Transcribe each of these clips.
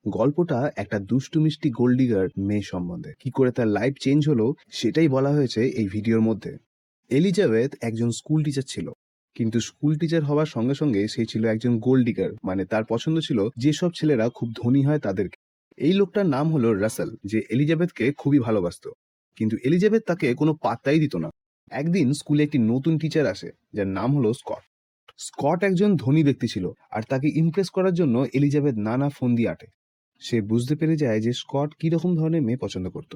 গল্পটা একটা দুষ্টু মিষ্টি গোল্ড ডিগার মেয়ে সম্বন্ধে। কি করে তার লাইফ চেঞ্জ হলো সেটাই বলা হয়েছে এই ভিডিওর মধ্যে। এলিজাবেথ একজন স্কুল টিচার ছিল, কিন্তু স্কুল টিচার হওয়ার সঙ্গে সঙ্গে সে ছিল একজন গোল্ড ডিগার, মানে তার পছন্দ ছিল যেসব ছেলেরা খুব ধনী হয় তাদেরকে। এই লোকটার নাম হলো রাসেল, যে এলিজাবেথকে খুবই ভালোবাসতো, কিন্তু এলিজাবেথ তাকে কোনো পাত্তাই দিত না। একদিন স্কুলে একটি নতুন টিচার আসে যার নাম হলো স্কট। স্কট একজন ধনী ব্যক্তি ছিল, আর তাকে ইমপ্রেস করার জন্য এলিজাবেথ নানা ফন্দি আটে। সে বুঝতে পেরে যায় যে স্কট কি রকম ধরনের মেয়ে পছন্দ করত,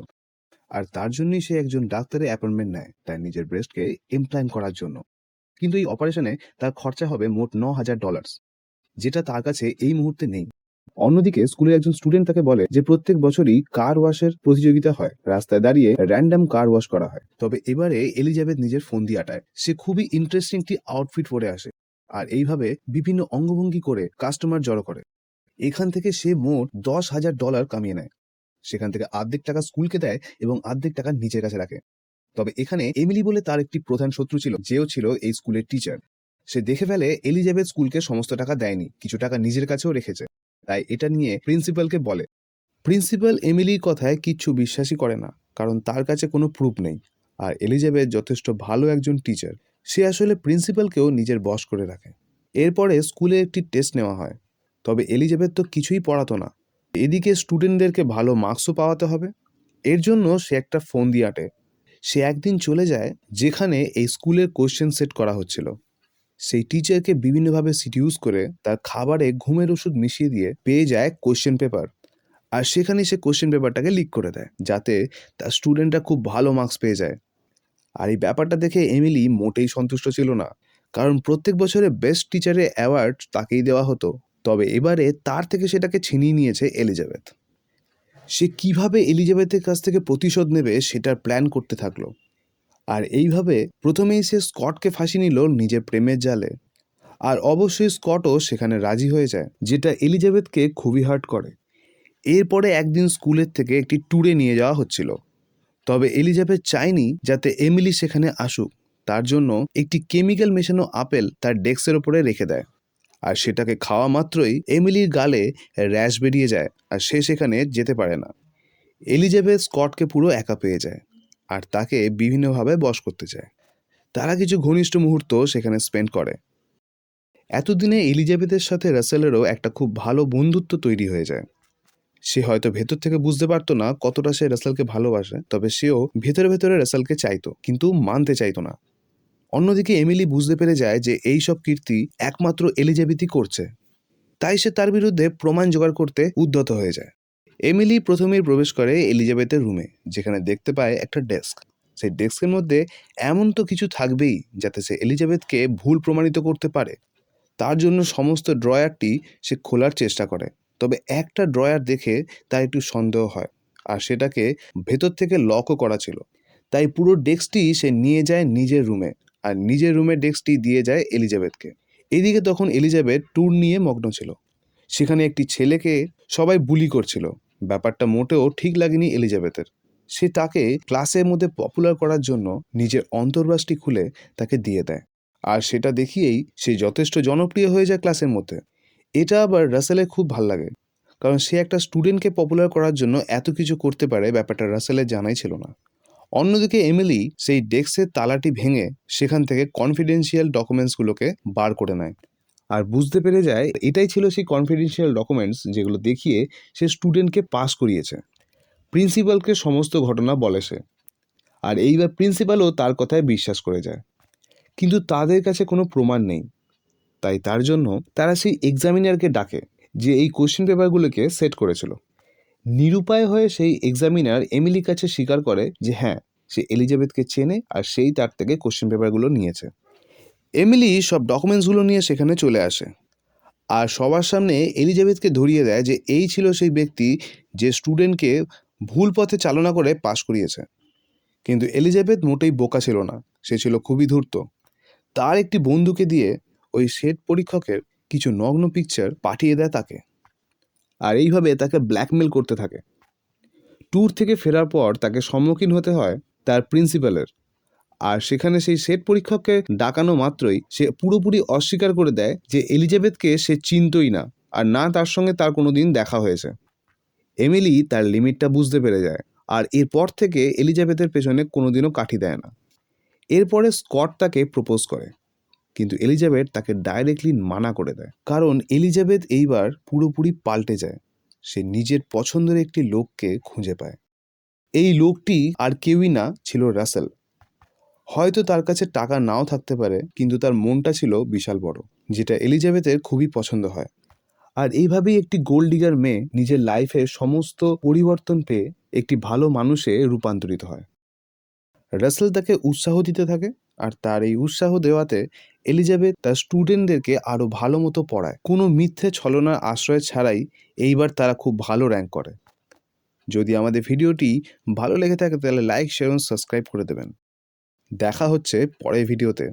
আর তার জন্যই সে একজন ডাক্তারের অ্যাপয়েন্টমেন্ট নেয় তার নিজের ব্রেস্টকে ইমপ্ল্যান্ট করার জন্য। কিন্তু এই অপারেশনে তার খরচা হবে মোট $9,000, যেটা তার কাছে এই মুহূর্তে নেই। অন্যদিকে স্কুলের একজন স্টুডেন্ট তাকে বলে যে প্রত্যেক বছরই কার ওয়াশের প্রতিযোগিতা হয়, রাস্তায় দাঁড়িয়ে র্যান্ডম কার ওয়াশ করা হয়। তবে এবারে এলিজাবেথ নিজের ফোন দিয়ে আটায়। সে খুবই ইন্টারেস্টিং একটি আউটফিট পরে আসে, আর এইভাবে বিভিন্ন অঙ্গভঙ্গি করে কাস্টমার জড়ো করে। এখান থেকে সে মোট $10,000 কামিয়ে নেয়। সেখান থেকে অর্ধেক টাকা স্কুলকে দেয় এবং অর্ধেক টাকা নিজের কাছে রাখে। তবে এখানে এমিলি বলে তার একটি প্রধান শত্রু ছিল, যেও ছিল এই স্কুলের টিচার। সে দেখে ফেলে এলিজাবেথ স্কুলকে সমস্ত টাকা দেয়নি, কিছু টাকা নিজের কাছেও রেখেছে। তাই এটা নিয়ে প্রিন্সিপালকে বলে। প্রিন্সিপাল এমিলির কথায় কিচ্ছু বিশ্বাসই করে না, কারণ তার কাছে কোনো প্রুফ নেই। আর এলিজাবেথ যথেষ্ট ভালো একজন টিচার, সে আসলে প্রিন্সিপালকেও নিজের বশ করে রাখে। এরপরে স্কুলে একটি টেস্ট নেওয়া হয়, তবে এলিজাবেথ তো কিছুই পড়াতো না। এদিকে স্টুডেন্টদেরকে ভালো মার্কসও পাওয়াতে হবে, এর জন্য সে একটা ফোন দিয়ে আটে। সে একদিন চলে যায় যেখানে এই স্কুলের কোশ্চেন সেট করা হচ্ছিল। সেই টিচারকে বিভিন্নভাবে সিডিউস করে তার খাবারে ঘুমের ওষুধ মিশিয়ে দিয়ে পেয়ে যায় কোশ্চেন পেপার। আর সেখানে সে কোশ্চেন পেপারটাকে লিক করে দেয়, যাতে তার স্টুডেন্টরা খুব ভালো মার্কস পেয়ে যায়। আর এই ব্যাপারটা দেখে এমিলি মোটেই সন্তুষ্ট ছিল না, কারণ প্রত্যেক বছরে বেস্ট টিচারের অ্যাওয়ার্ড তাকেই দেওয়া হতো। তবে এবারে তার থেকে সেটাকে ছিনিয়ে নিয়েছে এলিজাবেথ। সে কিভাবে এলিজাবেথের কাছ থেকে প্রতিশোধ নেবে সেটার প্ল্যান করতে থাকলো। আর এইভাবে প্রথমেই সে স্কটকে ফাঁসি নিল নিজের প্রেমের জালে। আর অবশ্যই স্কটও সেখানে রাজি হয়ে যায়, যেটা এলিজাবেথকে খুবই হার্ট করে। এরপরে একদিন স্কুলের থেকে একটি ট্যুরে নিয়ে যাওয়া হচ্ছিল, তবে এলিজাবেথ চায়নি যাতে এমিলি সেখানে আসুক। তার জন্য একটি কেমিক্যাল মেশানো আপেল তার ডেস্কের ওপরে রেখে দেয়, আর সেটাকে খাওয়া মাত্রই এমিলির গালে র্যাশ বেরিয়ে যায়, আর সে সেখানে যেতে পারে না। এলিজাবেথ স্কটকে পুরো একা পেয়ে যায়, আর তাকে বিভিন্নভাবে বশ করতে চায়। তারা কিছু ঘনিষ্ঠ মুহূর্ত সেখানে স্পেন্ড করে। এতদিনে এলিজাবেথের সাথে রাসেলেরও একটা খুব ভালো বন্ধুত্ব তৈরি হয়ে যায়। সে হয়তো ভেতর থেকে বুঝতে পারতো না কতটা সে রাসেলকে ভালোবাসে, তবে সেও ভেতরে ভেতরে রাসেলকে চাইতো, কিন্তু মানতে চাইতো না। অন্যদিকে এমিলি বুঝতে পেরে যায় যে এই সব কীর্তি একমাত্র এলিজাবেথই করছে, তাই সে তার বিরুদ্ধে প্রমাণ জোগাড় করতে উদ্যত হয়ে যায়। এমিলি প্রথমেই প্রবেশ করে এলিজাবেথের রুমে, যেখানে দেখতে পায় একটা ডেস্ক। সেই ডেস্কের মধ্যে এমন তো কিছু থাকবেই যাতে সে এলিজাবেথকে ভুল প্রমাণিত করতে পারে। তার জন্য সমস্ত ড্রয়ারটি সে খোলার চেষ্টা করে, তবে একটা ড্রয়ার দেখে তার একটু সন্দেহ হয়, আর সেটাকে ভেতর থেকে লকও করা ছিল। তাই পুরো ডেস্কটি সে নিয়ে যায় নিজের রুমে, আর নিজের রুমের ডেস্কটি দিয়ে যায় এলিজাবেথকে। এদিকে তখন এলিজাবেথ ট্যুর নিয়ে মগ্ন ছিল। সেখানে একটি ছেলেকে সবাই বুলি করছিল। ব্যাপারটা মোটেও ঠিক লাগেনি এলিজাবেথের। সে তাকে ক্লাসের মধ্যে পপুলার করার জন্য নিজের অন্তর্বাসটি খুলে তাকে দিয়ে দেয়, আর সেটা দেখিয়েই সে যথেষ্ট জনপ্রিয় হয়ে যায় ক্লাসের মধ্যে। এটা আবার রাসেলের খুব ভাল লাগে, কারণ সে একটা স্টুডেন্টকে পপুলার করার জন্য এত কিছু করতে পারে, ব্যাপারটা রাসেলের জানাই ছিল না। অন্যদিকে এমিলি সেই ডেস্কের তালাটি ভেঙে সেখান থেকে কনফিডেন্সিয়াল ডকুমেন্টসগুলোকে বার করে নেয়, আর বুঝতে পেরে যায় এটাই ছিল সেই কনফিডেন্সিয়াল ডকুমেন্টস যেগুলো দেখিয়ে সে স্টুডেন্টকে পাস করিয়েছে। প্রিন্সিপালকে সমস্ত ঘটনা বলে সে, আর এইবার প্রিন্সিপালও তার কথায় বিশ্বাস করে যায়। কিন্তু তাদের কাছে কোনো প্রমাণ নেই, তাই তার জন্য তারা সেই এক্সামিনারকে ডাকে, যে এই কোশ্চেন পেপারগুলোকে সেট করেছিল। নিরুপায় হয়ে সেই এক্সামিনার এমিলির কাছে স্বীকার করে যে হ্যাঁ, সে এলিজাবেথকে চেনে, আর সেই তার থেকে কোশ্চেন পেপারগুলো নিয়েছে। এমিলি সব ডকুমেন্টসগুলো নিয়ে সেখানে চলে আসে, আর সবার সামনে এলিজাবেথকে ধরিয়ে দেয় যে এই ছিল সেই ব্যক্তি যে স্টুডেন্টকে ভুল পথে চালনা করে পাশ করিয়েছে। কিন্তু এলিজাবেথ মোটেই বোকা ছিল না, সে ছিল খুবই ধূর্ত। তার একটি বন্ধুকে দিয়ে ওই সেট পরীক্ষকের কিছু নগ্ন পিকচার পাঠিয়ে দেয় তাকে, আর এইভাবে তাকে ব্ল্যাকমেল করতে থাকে। ট্যুর থেকে ফেরার পর তাকে সম্মুখীন হতে হয় তার প্রিন্সিপালের, আর সেখানে সেই সেট পরীক্ষককে ডাকানো মাত্রই সে পুরোপুরি অস্বীকার করে দেয় যে এলিজাবেথকে সে চিনতই না, আর না তার সঙ্গে তার কোনোদিন দেখা হয়েছে। এমিলি তার লিমিটটা বুঝতে পেরে যায়, আর এরপর থেকে এলিজাবেথের পেছনে কোনোদিনও কাঠি দেয় না। এরপরে স্কট তাকে প্রপোজ করে, কিন্তু এলিজাবেথ তাকে ডাইরেক্টলি মানা করে দেয়, কারণ এলিজাবেথ এইবার পুরোপুরি পাল্টে যায়। সে নিজের পছন্দের একটি লোককে খুঁজে পায়। এই লোকটি আর কেউই না, ছিল রাসেল। হয়তো তার কাছে টাকা নাও থাকতে পারে, কিন্তু তার মনটা ছিল বিশাল বড়, যেটা এলিজাবেথের খুবই পছন্দ হয়। আর এইভাবেই একটি গোল্ড ডিগার মেয়ে নিজের লাইফে সমস্ত পরিবর্তন পেয়ে একটি ভালো মানুষে রূপান্তরিত হয়। রাসেল তাকে উৎসাহ দিতে থাকে, আর তার এই উৎসাহ দেওয়াতে এলিজাবেথ তার স্টুডেন্টদেরকে আরও ভালো মতো পড়ায়। কোনো মিথ্যে ছলনার আশ্রয় ছাড়াই এইবার তারা খুব ভালো র্যাঙ্ক করে। যদি আমাদের ভিডিওটি ভালো লেগে থাকে তাহলে লাইক, শেয়ার এবং সাবস্ক্রাইব করে দেবেন। দেখা হচ্ছে পরের ভিডিওতে।